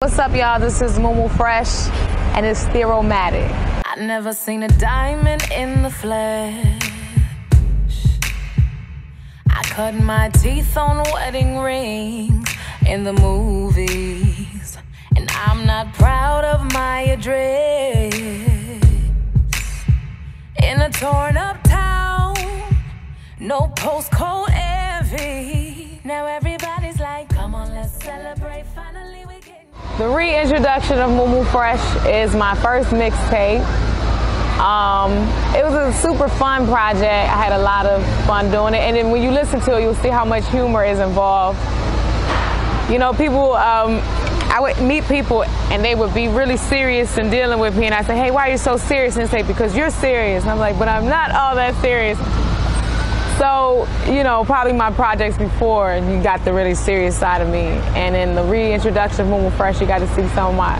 What's up, y'all? This is Mumu Fresh, and it's Theorematic. I never seen a diamond in the flesh. I cut my teeth on wedding rings in the movies, and I'm not proud of my address. In a torn up town, no postcode envy. Now everybody's like, come on, let's celebrate. Finally we get. The reintroduction of Mumu Fresh is my first mixtape. It was a super fun project. I had a lot of fun doing it, and then when you listen to it, you'll see how much humor is involved. You know, people, I would meet people and they would be really serious in dealing with me, and I say, hey, why are you so serious? And they say, because you're serious. And I'm like, but I'm not all that serious. So, you know, probably my projects before, you got the really serious side of me. And in the reintroduction of Mumu Fresh, you got to see some of my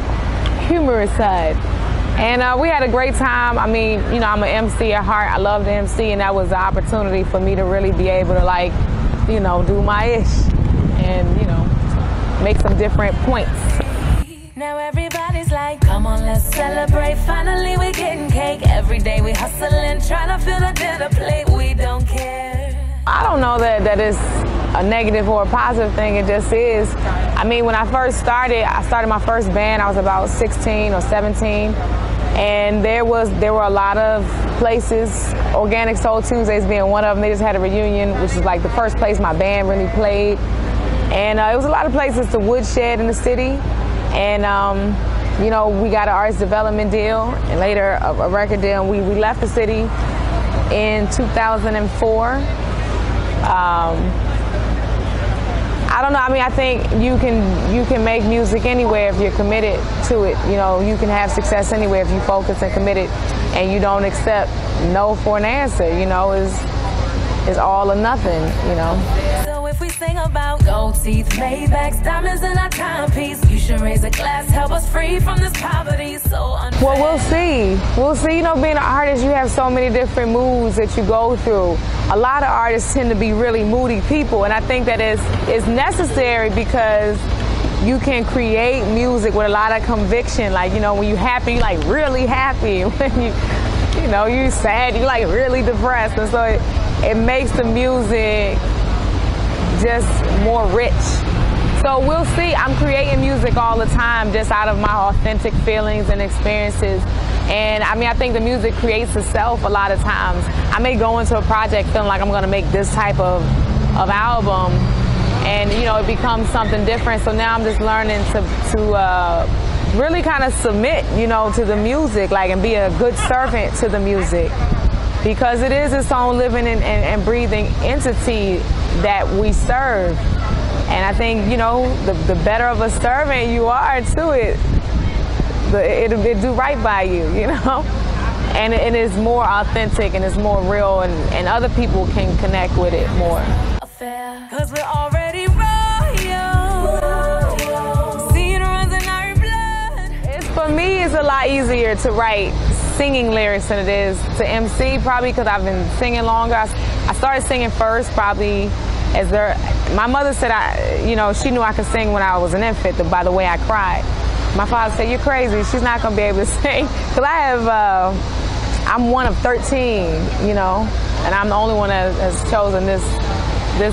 humorous side. And we had a great time. I mean, you know, I'm an MC at heart. I love the MC, and that was the opportunity for me to really be able to, like, you know, do my ish and, you know, make some different points. Now everybody's like, come on, let's celebrate. Finally we're getting cake. Every day we hustling, trying to fill a dinner plate. We don't care. I don't know that it's a negative or a positive thing. It just is. I mean, when I first started, I started my first band. I was about 16 or 17, and there were a lot of places. Organic Soul Tuesdays being one of them. They just had a reunion, which is like the first place my band really played. And it was a lot of places. The Woodshed in the city. And, you know, we got an artist development deal and later a record deal. We left the city in 2004. I don't know. I mean, I think you can make music anywhere if you're committed to it. You know, you can have success anywhere if you focus and committed and you don't accept no for an answer. You know, it's all or nothing, you know. So if we sing about gold teeth, Maybachs, diamonds in our timepiece, you should raise a glass, help us free from this poverty. So unfair. Well, we'll see. We'll see. You know, being an artist, you have so many different moods that you go through. A lot of artists tend to be really moody people, and I think that it's necessary because you can create music with a lot of conviction. Like, you know, when you're happy, you're like really happy. When you know, you're sad, you're like really depressed. And so it makes the music just more rich. So we'll see. I'm creating music all the time just out of my authentic feelings and experiences. And I mean, I think the music creates itself a lot of times. I may go into a project feeling like I'm going to make this type of album, and you know, it becomes something different. So now I'm just learning to really kind of submit, you know, to the music, like, and be a good servant to the music, because it is its own living and breathing entity that we serve. And I think, you know, the better of a servant you are to it, it'll do right by you, you know? And it is more authentic and it's more real, and other people can connect with it more. Cause we're already royal. Seeing runs in our blood. For me, it's a lot easier to write singing lyrics than it is to MC, probably because I've been singing longer. I started singing first, probably my mother said, you know, she knew I could sing when I was an infant by the way I cried. My father said, you're crazy, she's not going to be able to sing. Because I'm one of 13, you know, and I'm the only one that has chosen this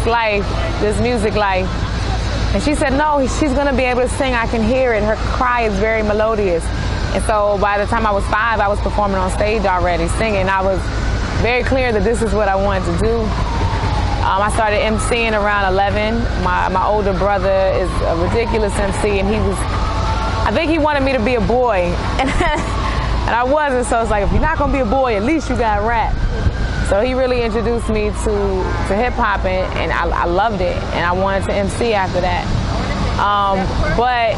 life, this music life. And she said, no, she's going to be able to sing. I can hear it. Her cry is very melodious. And so by the time I was 5, I was performing on stage already, singing. I was very clear that this is what I wanted to do. I started MCing around 11. My older brother is a ridiculous MC, and I think he wanted me to be a boy. And I wasn't, so it's like, if you're not going to be a boy, at least you got rap. So he really introduced me to hip-hop, and I loved it, and I wanted to MC after that. But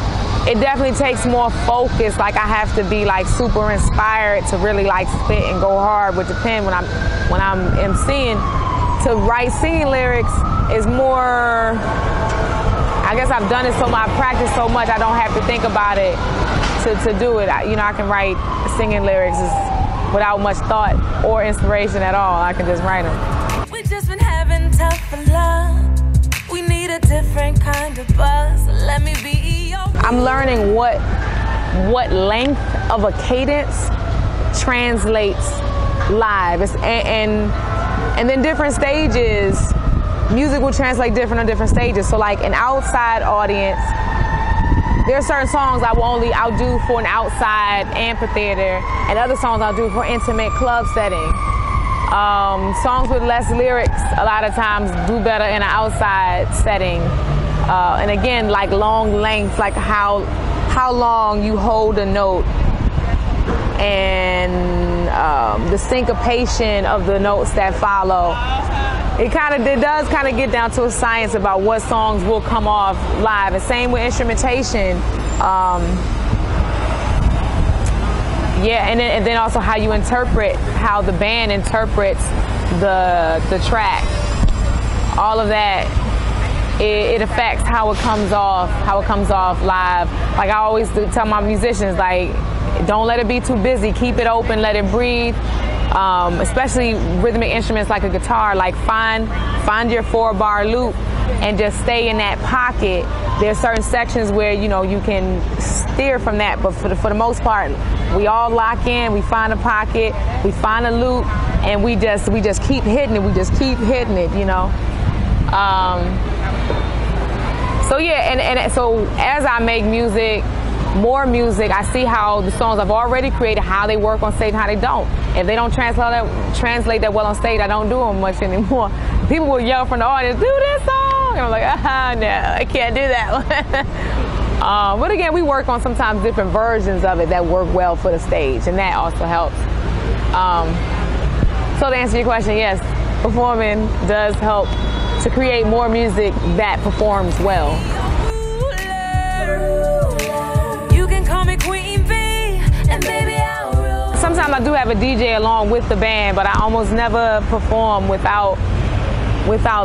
it definitely takes more focus. Like, I have to be like super inspired to really like spit and go hard with the pen when I'm MCing. To write singing lyrics is more, I guess I've done it so much, I practice so much, I don't have to think about it to do it. You know, I can write singing lyrics without much thought or inspiration at all. I can just write them. We just been having tough love. We need a different kind of buzz. Let me be your I'm learning what length of a cadence translates live. And then different stages, music will translate different on different stages. So like an outside audience, there are certain songs I'll do for an outside amphitheater, and other songs I'll do for intimate club setting. Songs with less lyrics a lot of times do better in an outside setting. And again, like long length, like how long you hold a note, and the syncopation of the notes that follow. It does kind of get down to a science about what songs will come off live. And same with instrumentation. And then also how you interpret, how the band interprets the track. All of that, it affects how it comes off live. Like I always tell my musicians, like, don't let it be too busy. Keep it open, let it breathe. Especially rhythmic instruments like a guitar, like find your 4-bar loop and just stay in that pocket. There's certain sections where you can steer from that, but for the most part, we all lock in. We find a pocket, we find a loop, and we just keep hitting it. We just keep hitting it, So yeah, and so as I make more music, I see how the songs I've already created, how they work on stage and how they don't. If they don't translate that well on stage, I don't do them much anymore. People will yell from the audience, do this song! And I'm like, no, I can't do that one. But again, we work on sometimes different versions of it that work well for the stage, and that also helps. So to answer your question, yes, performing does help to create more music that performs well. Sometimes I do have a DJ along with the band, but I almost never perform without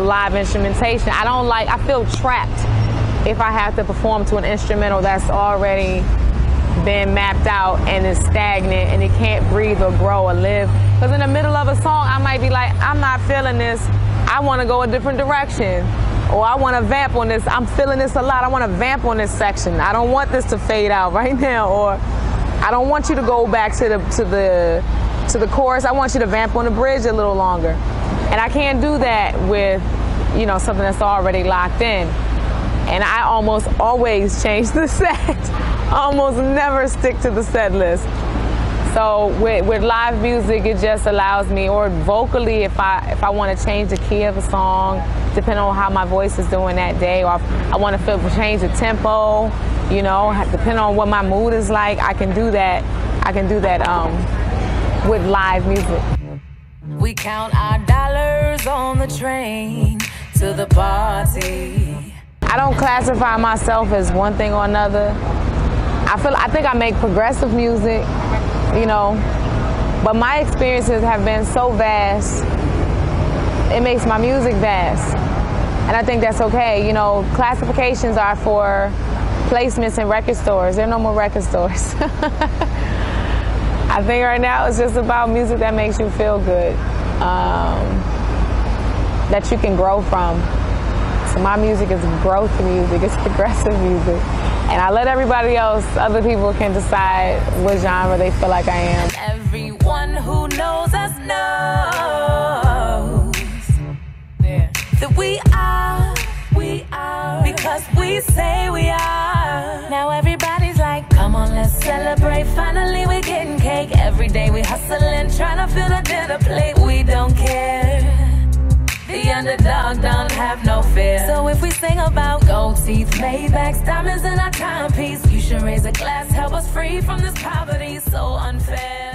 live instrumentation. I feel trapped if I have to perform to an instrumental that's already been mapped out and is stagnant and it can't breathe or grow or live. Because in the middle of a song, I might be like, I'm not feeling this. I want to go a different direction. Or I want to vamp on this. I'm feeling this a lot. I want to vamp on this section. I don't want this to fade out right now. Or I don't want you to go back to the chorus. I want you to vamp on the bridge a little longer. And I can't do that with, something that's already locked in. And I almost always change the set. Almost never stick to the set list. So with live music, it just allows me, or vocally, if I want to change the key of a song, depending on how my voice is doing that day, or if I want to change the tempo, depending on what my mood is like, I can do that. With live music. We count our dollars on the train to the party. I don't classify myself as one thing or another. I think I make progressive music, but my experiences have been so vast, it makes my music vast. And I think that's okay. Classifications are for placements in record stores. There are no more record stores. I think right now it's just about music that makes you feel good, that you can grow from. So my music is growth music, it's progressive music. And I let everybody else, other people can decide what genre they feel like I am. Everyone who knows us knows that we are, because we say we are. Now everybody's like, come on, let's celebrate. Finally we're getting cake. Every day we hustling, trying to fill the dinner plate. We don't care. The underdog don't have no fear. So if we sing about gold teeth, Maybachs, diamonds in our timepiece, you should raise a glass, help us free from this poverty so unfair.